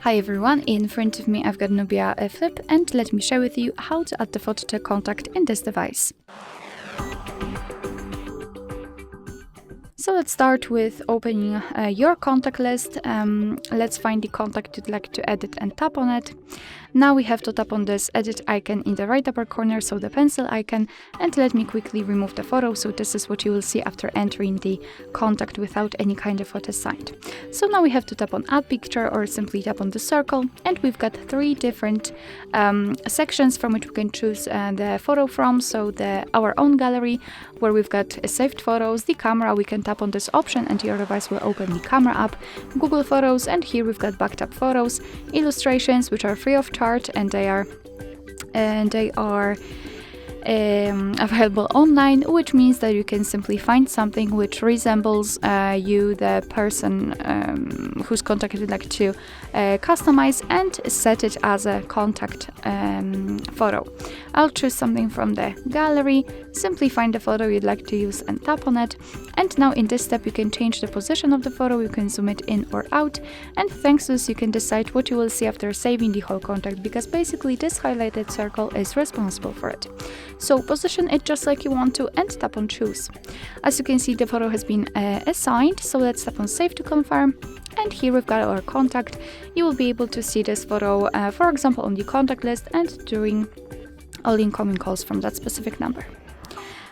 Hi everyone, in front of me I've got Nubia Flip, and let me share with you how to add the photo to a contact in this device. So let's start with opening your contact list. Let's find the contact you'd like to edit and tap on it. Now we have to tap on this edit icon in the right upper corner, so the pencil icon, and let me quickly remove the photo. So this is what you will see after entering the contact without any kind of photo assigned. So now we have to tap on add picture or simply tap on the circle, and we've got three different sections from which we can choose the photo from. So our own gallery, where we've got saved photos, the camera, we can tap on this option and your device will open the camera app, Google Photos, and here we've got backed up photos, illustrations, which are free of charge, and they are available online, which means that you can simply find something which resembles you, the person whose contact you'd like to customize, and set it as a contact photo. I'll choose something from the gallery, simply find the photo you'd like to use and tap on it. And now in this step you can change the position of the photo, you can zoom it in or out, and thanks to this you can decide what you will see after saving the whole contact, because basically this highlighted circle is responsible for it. So position it just like you want to and tap on choose. As you can see, the photo has been assigned, so let's tap on save to confirm. And here we've got our contact. You will be able to see this photo, for example, on the contact list and during all incoming calls from that specific number.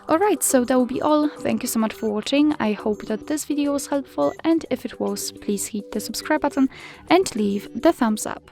Alright, so that will be all. Thank you so much for watching. I hope that this video was helpful, and if it was, please hit the subscribe button and leave the thumbs up.